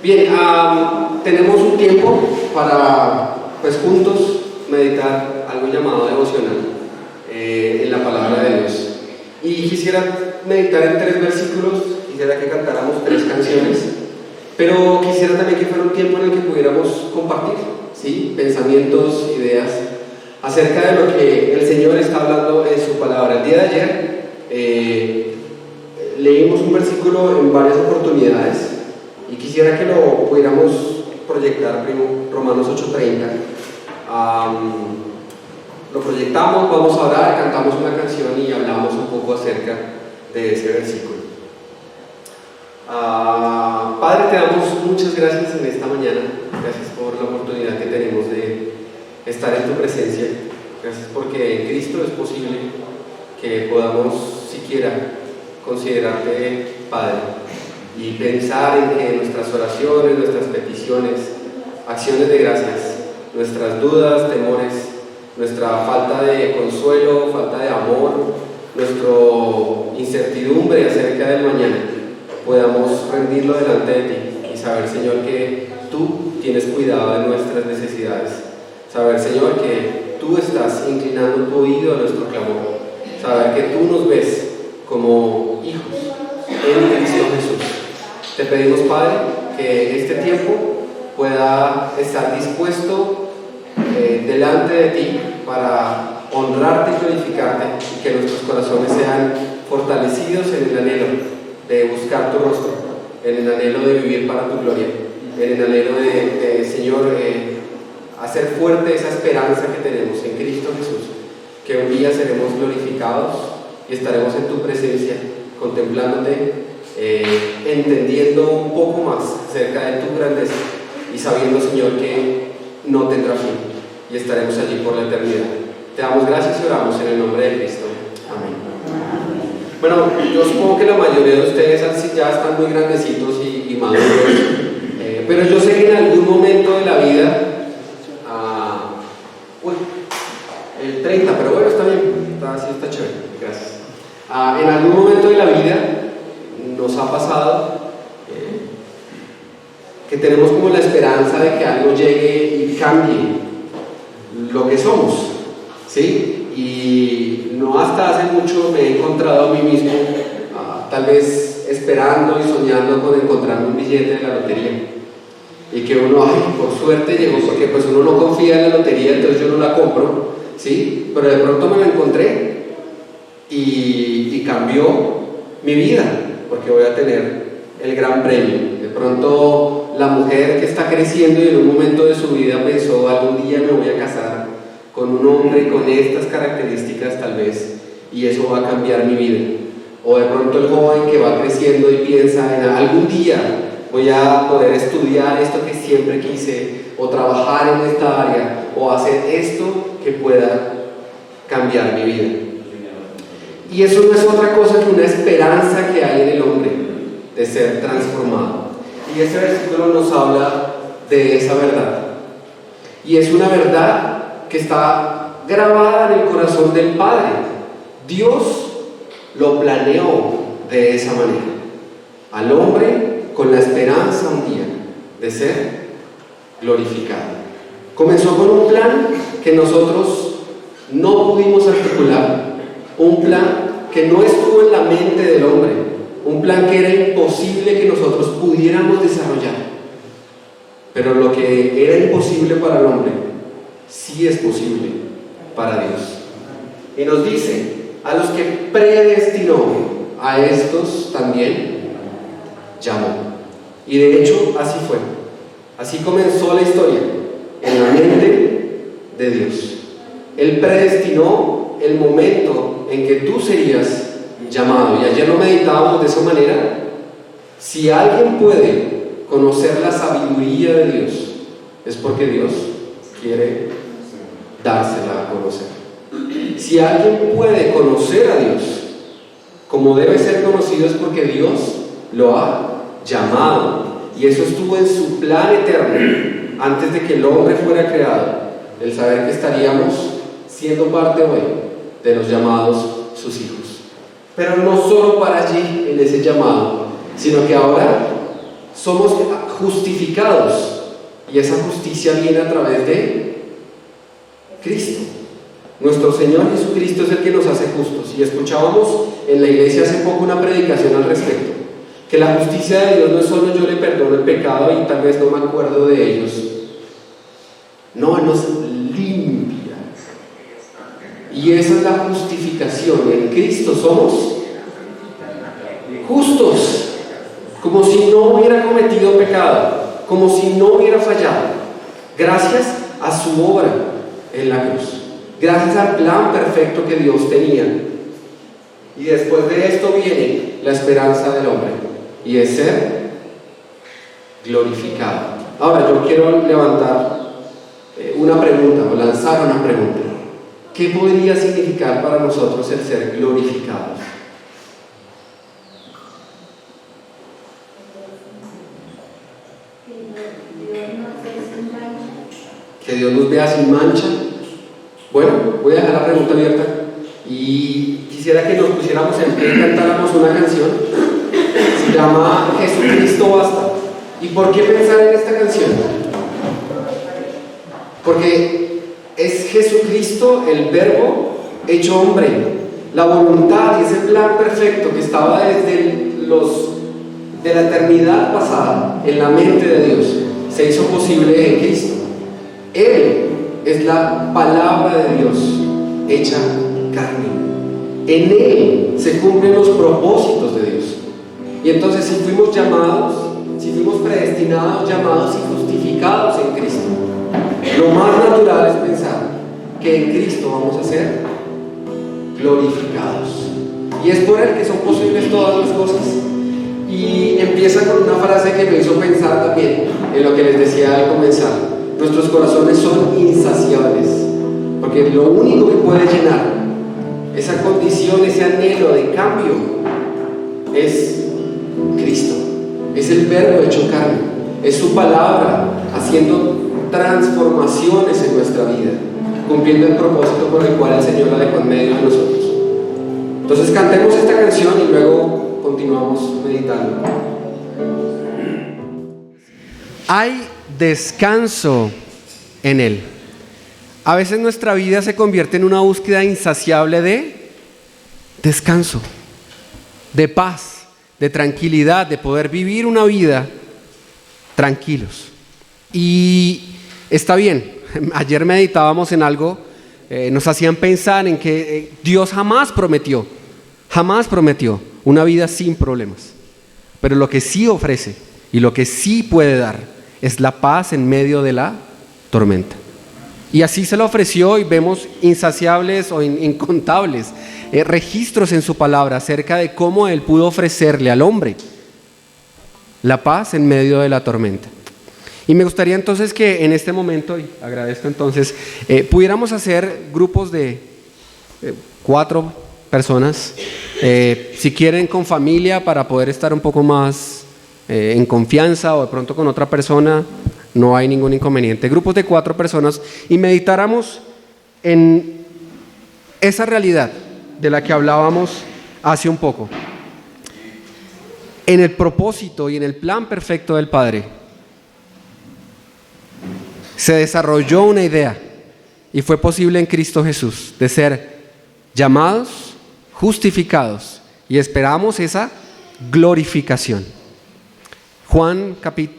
Bien, tenemos un tiempo para, pues, juntos meditar algo llamado devocional en la palabra de Dios. Y quisiera meditar en 3 versículos, quisiera que cantáramos 3 canciones, pero quisiera también que fuera un tiempo en el que pudiéramos compartir, ¿sí?, pensamientos, ideas acerca de lo que el Señor está hablando en su palabra. El día de ayer leímos un versículo en varias oportunidades y quisiera que lo pudiéramos proyectar primero, Romanos 8:30. Lo proyectamos, vamos a orar, cantamos una canción y hablamos un poco acerca de ese versículo. Padre, te damos muchas gracias en esta mañana. Gracias por la oportunidad que tenemos de estar en tu presencia. Gracias porque en Cristo es posible que podamos siquiera considerarte Padre y pensar en que nuestras oraciones, nuestras peticiones, acciones de gracias, nuestras dudas, temores, nuestra falta de consuelo, falta de amor, nuestra incertidumbre acerca del mañana, podamos rendirlo delante de ti y saber, Señor, que tú tienes cuidado de nuestras necesidades. Saber, Señor, que tú estás inclinando tu oído a nuestro clamor. Saber que tú nos ves como hijos en Cristo Jesús. Te pedimos, Padre, que este tiempo pueda estar dispuesto delante de ti para honrarte y glorificarte, y que nuestros corazones sean fortalecidos en el anhelo de buscar tu rostro, en el anhelo de vivir para tu gloria, en el anhelo de Señor, hacer fuerte esa esperanza que tenemos en Cristo Jesús, que un día seremos glorificados y estaremos en tu presencia, contemplándote, entendiendo un poco más acerca de tu grandeza y sabiendo, Señor, que no tendrá fin y estaremos allí por la eternidad. Te damos gracias y oramos en el nombre de Cristo. Amén. Bueno, yo supongo que la mayoría de ustedes ya están muy grandecitos y maduros, pero yo sé que en algún momento de la vida, el 30, pero bueno, está bien, así está chévere, gracias. En algún momento de la vida nos ha pasado que tenemos como la esperanza de que algo llegue y cambie lo que somos, ¿sí? Y no hasta hace mucho me he encontrado a mí mismo, tal vez esperando y soñando con encontrarme un billete de la lotería. Y que uno, por suerte llegó, porque pues uno no confía en la lotería, entonces yo no la compro, ¿sí? Pero de pronto me la encontré y cambió mi vida, porque voy a tener el gran premio. De pronto la mujer que está creciendo y en un momento de su vida pensó, algún día me voy a casar con un hombre con estas características tal vez, y eso va a cambiar mi vida. O de pronto el joven que va creciendo y piensa en algún día voy a poder estudiar esto que siempre quise, o trabajar en esta área, o hacer esto que pueda cambiar mi vida. Y eso no es otra cosa que una esperanza que hay en el hombre de ser transformado. Y ese versículo nos habla de esa verdad. Y es una verdad que está grabada en el corazón del Padre. Dios lo planeó de esa manera. Al hombre con la esperanza un día de ser glorificado. Comenzó con un plan que nosotros no pudimos articular, un plan que no estuvo en la mente del hombre, un plan que era imposible que nosotros pudiéramos desarrollar. Pero lo que era imposible para el hombre, sí es posible para Dios. Y nos dice, a los que predestinó, a estos también llamó. Y de hecho, así fue. Así comenzó la historia, en la mente de Dios. Él predestinó el momento en que tú serías llamado. Y ayer lo meditábamos de esa manera. Si alguien puede conocer la sabiduría de Dios, es porque Dios quiere dársela a conocer. Si alguien puede conocer a Dios como debe ser conocido, es porque Dios lo ha llamado, y eso estuvo en su plan eterno antes de que el hombre fuera creado, el saber que estaríamos siendo parte hoy de los llamados sus hijos. Pero no solo para allí en ese llamado, sino que ahora somos justificados, y esa justicia viene a través de Cristo. Nuestro Señor Jesucristo es el que nos hace justos, y escuchábamos en la iglesia hace poco una predicación al respecto, que la justicia de Dios no es solo yo le perdono el pecado y tal vez no me acuerdo de ellos. No, Él nos limpia, y esa es la justificación. En Cristo somos justos, como si no hubiera cometido pecado, como si no hubiera fallado, gracias a su obra en la cruz, gracias al plan perfecto que Dios tenía. Y después de esto viene la esperanza del hombre, y es ser glorificado. Ahora yo quiero levantar una pregunta, o lanzar una pregunta. ¿Qué podría significar para nosotros el ser glorificados? Que Dios nos vea sin mancha. Bueno, voy a dejar la pregunta abierta y quisiera que nos pusiéramos en pie y cantáramos una canción. Se llama Jesucristo basta. ¿Y por qué pensar en esta canción? Porque es Jesucristo, el Verbo hecho hombre, la voluntad y ese plan perfecto que estaba desde de la eternidad pasada en la mente de Dios, se hizo posible en Cristo. Él es la palabra de Dios hecha carne. En Él se cumplen los propósitos de Dios. Y entonces, si fuimos llamados, si fuimos predestinados, llamados y justificados en Cristo, lo más natural es pensar que en Cristo vamos a ser glorificados. Y es por Él que son posibles todas las cosas. Y empieza con una frase que me hizo pensar también en lo que les decía al comenzar. Nuestros corazones son insaciables, porque lo único que puede llenar esa condición, ese anhelo de cambio, es Cristo. Es el Verbo hecho carne, es su palabra haciendo transformaciones en nuestra vida, cumpliendo el propósito por el cual el Señor la dejó en medio de nosotros. Entonces cantemos esta canción y luego continuamos meditando. Hay descanso en Él. A veces nuestra vida se convierte en una búsqueda insaciable de descanso, de paz, de tranquilidad, de poder vivir una vida tranquilos. Y está bien, ayer meditábamos en algo, nos hacían pensar en que Dios jamás prometió una vida sin problemas, pero lo que sí ofrece y lo que sí puede dar es la paz en medio de la tormenta. Y así se lo ofreció, y vemos insaciables o incontables registros en su palabra acerca de cómo Él pudo ofrecerle al hombre la paz en medio de la tormenta. Y me gustaría entonces que en este momento, y agradezco entonces, pudiéramos hacer grupos de 4 personas, si quieren con familia, para poder estar un poco más en confianza, o de pronto con otra persona, no hay ningún inconveniente. Grupos de 4 personas, y meditáramos en esa realidad de la que hablábamos hace un poco, en el propósito y en el plan perfecto del Padre. Se desarrolló una idea, y fue posible en Cristo Jesús, de ser llamados, justificados, y esperamos esa glorificación.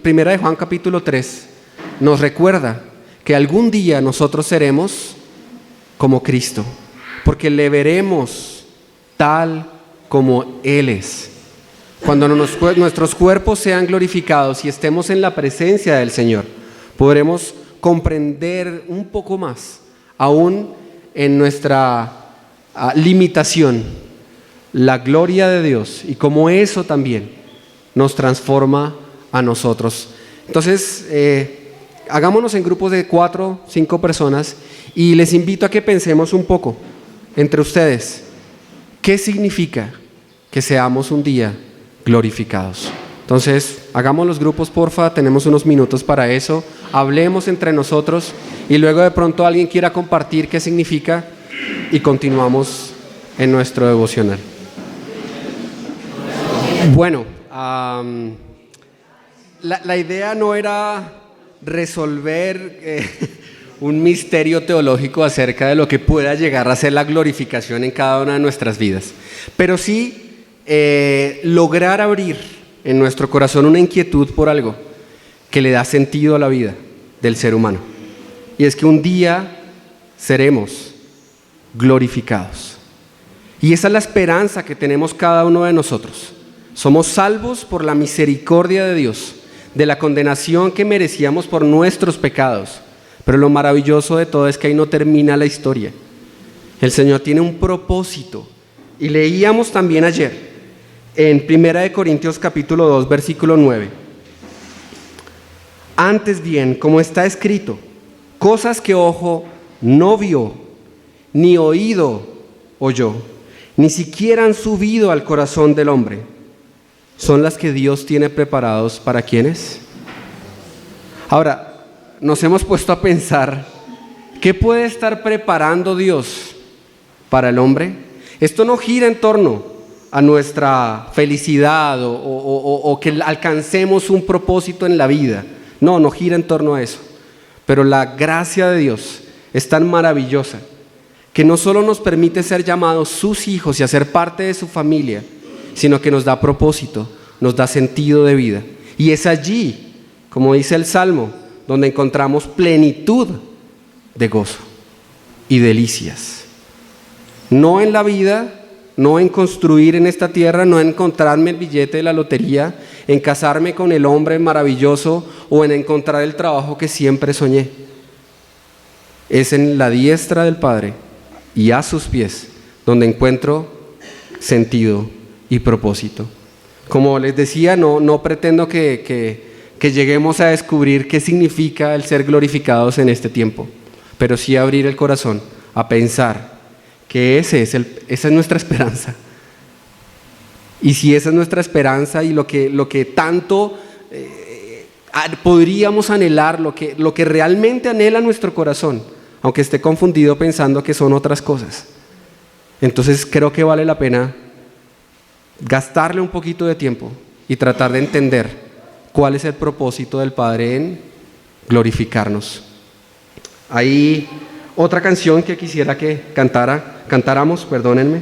Primera de Juan capítulo 3 nos recuerda que algún día nosotros seremos como Cristo, porque le veremos tal como Él es. Cuando nuestros cuerpos sean glorificados y estemos en la presencia del Señor, podremos comprender un poco más, aún en nuestra limitación, la gloria de Dios, y cómo eso también nos transforma a nosotros. Entonces, hagámonos en grupos de 4, 5 personas, y les invito a que pensemos un poco entre ustedes, ¿qué significa que seamos un día glorificados? Entonces, hagamos los grupos, porfa, tenemos unos minutos para eso, hablemos entre nosotros, y luego de pronto alguien quiera compartir qué significa, y continuamos en nuestro devocional. Bueno, la idea no era resolver un misterio teológico acerca de lo que pueda llegar a ser la glorificación en cada una de nuestras vidas, pero sí lograr abrir en nuestro corazón una inquietud por algo que le da sentido a la vida del ser humano. Y es que un día seremos glorificados. Y esa es la esperanza que tenemos cada uno de nosotros. Somos salvos por la misericordia de Dios, de la condenación que merecíamos por nuestros pecados. Pero lo maravilloso de todo es que ahí no termina la historia. El Señor tiene un propósito. Y leíamos también ayer en 1 Corintios capítulo 2, versículo 9. Antes bien, como está escrito, cosas que ojo no vio, ni oído oyó, ni siquiera han subido al corazón del hombre, son las que Dios tiene preparados para ¿quiénes? Ahora, nos hemos puesto a pensar, ¿qué puede estar preparando Dios para el hombre? Esto no gira en torno a nuestra felicidad o que alcancemos un propósito en la vida. No gira en torno a eso. Pero la gracia de Dios es tan maravillosa que no solo nos permite ser llamados sus hijos y hacer parte de su familia, sino que nos da propósito, nos da sentido de vida. Y es allí, como dice el Salmo, donde encontramos plenitud de gozo y delicias. No en la vida, no en construir en esta tierra, no en encontrarme el billete de la lotería, en casarme con el hombre maravilloso o en encontrar el trabajo que siempre soñé. Es en la diestra del Padre y a sus pies donde encuentro sentido y propósito. Como les decía, no pretendo que lleguemos a descubrir qué significa el ser glorificados en este tiempo, pero sí abrir el corazón a pensar que esa es nuestra esperanza. Y si esa es nuestra esperanza y lo que tanto podríamos anhelar, lo que realmente anhela nuestro corazón, aunque esté confundido pensando que son otras cosas, entonces creo que vale la pena gastarle un poquito de tiempo y tratar de entender cuál es el propósito del Padre en glorificarnos. Hay otra canción que quisiera que cantáramos, perdónenme.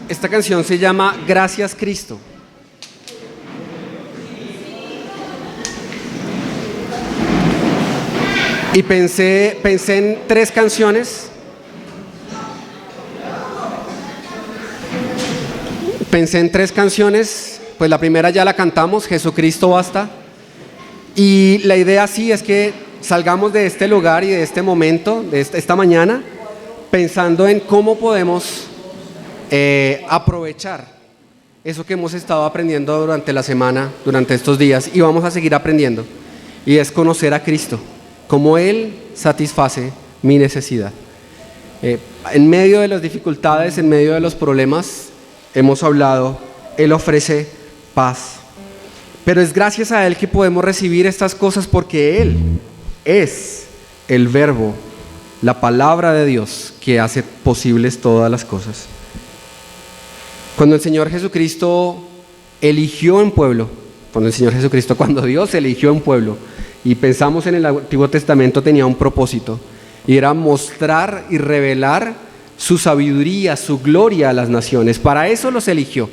Esta canción se llama Gracias Cristo. Y pensé en 3 canciones. Pues la primera ya la cantamos, Jesucristo basta. Y la idea sí es que salgamos de este lugar y de este momento, de esta mañana, pensando en cómo podemos aprovechar eso que hemos estado aprendiendo durante la semana, durante estos días, y vamos a seguir aprendiendo. Y es conocer a Cristo, cómo Él satisface mi necesidad. En medio de las dificultades, en medio de los problemas, hemos hablado, Él ofrece paz. Pero es gracias a Él que podemos recibir estas cosas, porque Él es el Verbo, la palabra de Dios que hace posibles todas las cosas. Cuando el Señor Jesucristo eligió un pueblo, cuando Dios eligió un pueblo, y pensamos en el Antiguo Testamento, tenía un propósito, y era mostrar y revelar su sabiduría, su gloria a las naciones. Para eso los eligió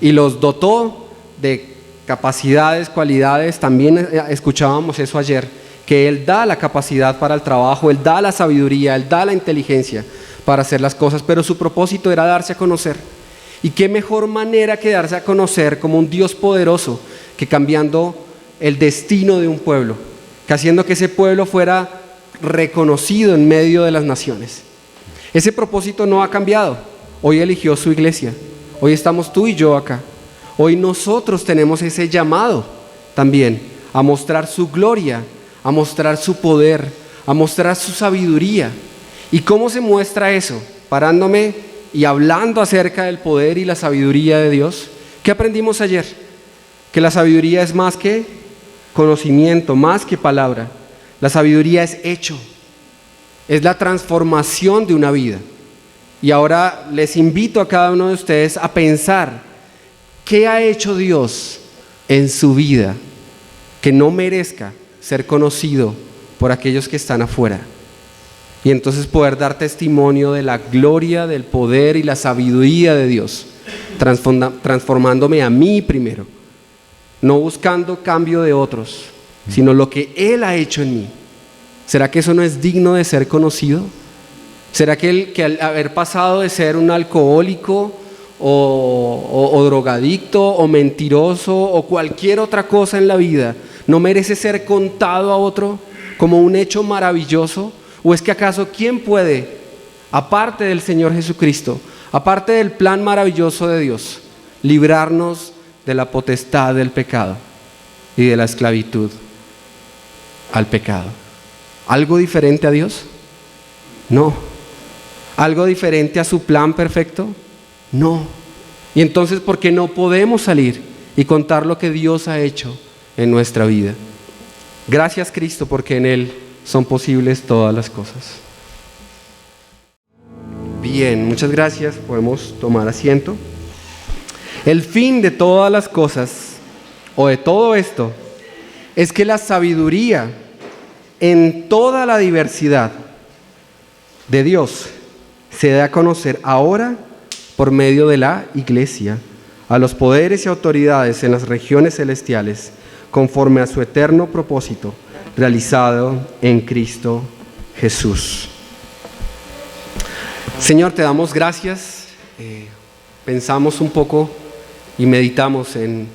y los dotó de capacidades, cualidades. También escuchábamos eso ayer, que Él da la capacidad para el trabajo, Él da la sabiduría, Él da la inteligencia para hacer las cosas, pero su propósito era darse a conocer. Y qué mejor manera que darse a conocer como un Dios poderoso, que cambiando el destino de un pueblo, que haciendo que ese pueblo fuera reconocido en medio de las naciones. Ese propósito no ha cambiado. Hoy eligió su iglesia, hoy estamos tú y yo acá. Hoy nosotros tenemos ese llamado también a mostrar su gloria, a mostrar su poder, a mostrar su sabiduría. ¿Y cómo se muestra eso? Parándome y hablando acerca del poder y la sabiduría de Dios. ¿Qué aprendimos ayer? Que la sabiduría es más que conocimiento, más que palabra. La sabiduría es hecho, es la transformación de una vida. Y ahora les invito a cada uno de ustedes a pensar qué ha hecho Dios en su vida que no merezca ser conocido por aquellos que están afuera. Y entonces poder dar testimonio de la gloria, del poder y la sabiduría de Dios, transformándome a mí primero, no buscando cambio de otros, sino lo que Él ha hecho en mí. ¿Será que eso no es digno de ser conocido? ¿Será que al haber pasado de ser un alcohólico o drogadicto o mentiroso o cualquier otra cosa en la vida no merece ser contado a otro como un hecho maravilloso? ¿O es que acaso quién puede, aparte del Señor Jesucristo, aparte del plan maravilloso de Dios, librarnos de la potestad del pecado y de la esclavitud al pecado? ¿Algo diferente a Dios? No. ¿Algo diferente a su plan perfecto? No. Y entonces, ¿por qué no podemos salir y contar lo que Dios ha hecho en nuestra vida? Gracias, Cristo, porque en Él son posibles todas las cosas. Bien, muchas gracias. Podemos tomar asiento. El fin de todas las cosas, o de todo esto, es que la sabiduría en toda la diversidad de Dios se dé a conocer ahora por medio de la Iglesia a los poderes y autoridades en las regiones celestiales, conforme a su eterno propósito realizado en Cristo Jesús. Señor, te damos gracias. Pensamos un poco y meditamos en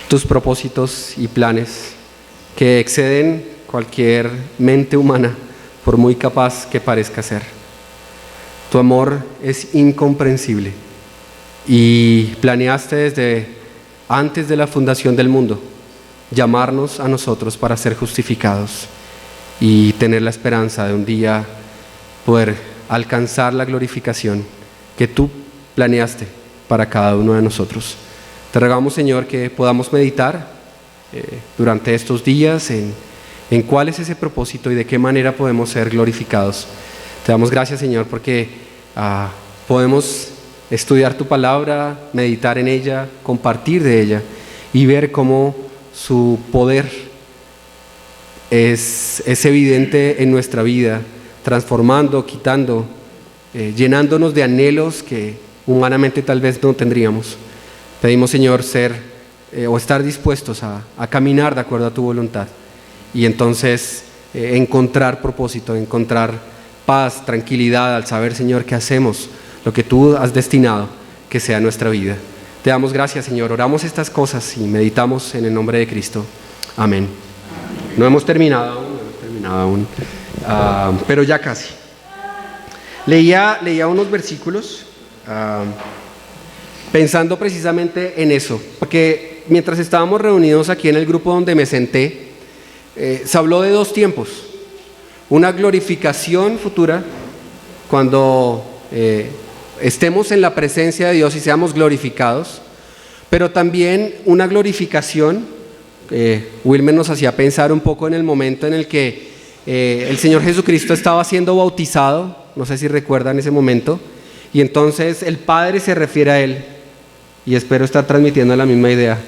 tus propósitos y planes que exceden cualquier mente humana, por muy capaz que parezca ser. Tu amor es incomprensible y planeaste desde antes de la fundación del mundo llamarnos a nosotros para ser justificados y tener la esperanza de un día poder alcanzar la glorificación que tú planeaste para cada uno de nosotros. Te rogamos, Señor, que podamos meditar durante estos días en cuál es ese propósito y de qué manera podemos ser glorificados. Te damos gracias, Señor, porque podemos estudiar tu palabra, meditar en ella, compartir de ella y ver cómo su poder es evidente en nuestra vida, transformando, quitando, llenándonos de anhelos que humanamente tal vez no tendríamos. Pedimos, Señor, estar dispuestos a caminar de acuerdo a tu voluntad y entonces encontrar propósito, encontrar paz, tranquilidad al saber, Señor, que hacemos lo que tú has destinado que sea nuestra vida. Te damos gracias, Señor. Oramos estas cosas y meditamos en el nombre de Cristo. Amén. No hemos terminado aún, pero ya casi. Leía unos versículos pensando precisamente en eso, porque mientras estábamos reunidos aquí en el grupo donde me senté, se habló de dos tiempos: una glorificación futura, cuando estemos en la presencia de Dios y seamos glorificados, pero también una glorificación. Wilmer nos hacía pensar un poco en el momento en el que el Señor Jesucristo estaba siendo bautizado, no sé si recuerdan ese momento, y entonces el Padre se refiere a Él, y espero estar transmitiendo la misma idea,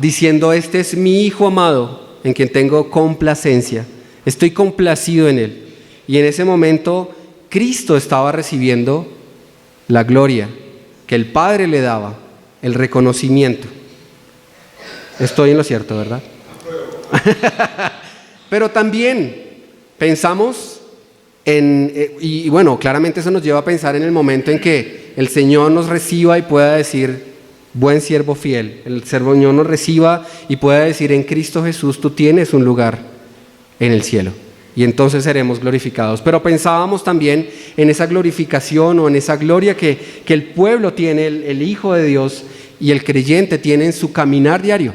diciendo: este es mi Hijo amado, en quien tengo complacencia, estoy complacido en Él. Y en ese momento Cristo estaba recibiendo la gloria que el Padre le daba, el reconocimiento. Estoy en lo cierto, ¿verdad? Pero también pensamos y bueno, claramente eso nos lleva a pensar en el momento en que el Señor nos reciba y pueda decir: buen siervo fiel. El Señor nos reciba y pueda decir: en Cristo Jesús tú tienes un lugar en el cielo. Y entonces seremos glorificados. Pero pensábamos también en esa glorificación o en esa gloria que el pueblo tiene, el Hijo de Dios y el creyente tiene en su caminar diario.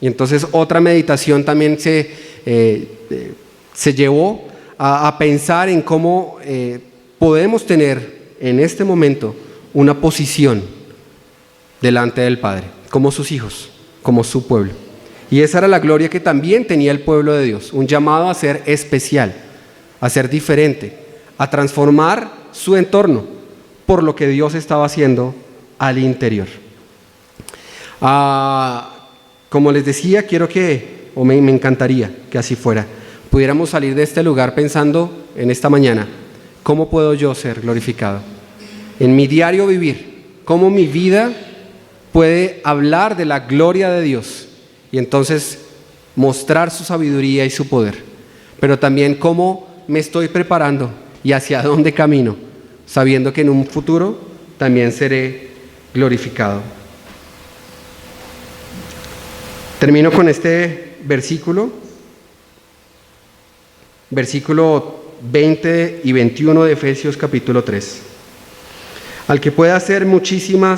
Y entonces otra meditación también se llevó a pensar en cómo podemos tener en este momento una posición delante del Padre, como sus hijos, como su pueblo. Y esa era la gloria que también tenía el pueblo de Dios, un llamado a ser especial, a ser diferente, a transformar su entorno por lo que Dios estaba haciendo al interior. Como les decía, me encantaría que así fuera. Pudiéramos salir de este lugar pensando en esta mañana, ¿cómo puedo yo ser glorificado? En mi diario vivir, ¿cómo mi vida puede hablar de la gloria de Dios? Y entonces mostrar su sabiduría y su poder. Pero también cómo me estoy preparando y hacia dónde camino, sabiendo que en un futuro también seré glorificado. Termino con este versículo 20 y 21 de Efesios capítulo 3. Al que puede hacer muchísimo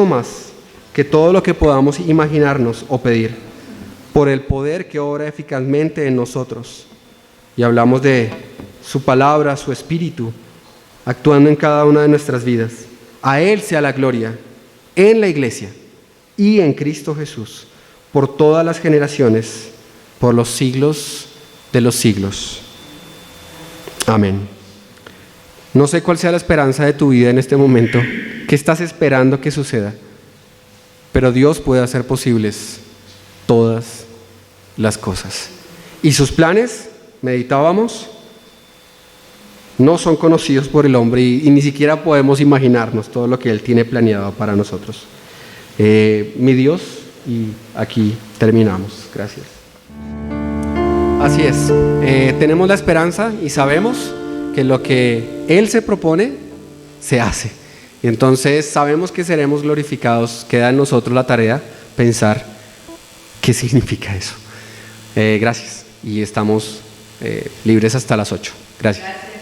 más que todo lo que podamos imaginarnos o pedir, por el poder que obra eficazmente en nosotros. Y hablamos de su palabra, su espíritu, actuando en cada una de nuestras vidas. A Él sea la gloria en la iglesia y en Cristo Jesús, por todas las generaciones, por los siglos de los siglos. Amén. No sé cuál sea la esperanza de tu vida en este momento, qué estás esperando que suceda, pero Dios puede hacer posibles todas las cosas. Y sus planes, meditábamos, no son conocidos por el hombre y ni siquiera podemos imaginarnos todo lo que Él tiene planeado para nosotros. Mi Dios, y aquí terminamos. Gracias. Así es, tenemos la esperanza y sabemos que lo que Él se propone, se hace. Y entonces sabemos que seremos glorificados. Queda en nosotros la tarea pensar qué significa eso. Gracias, y estamos libres hasta las 8. Gracias.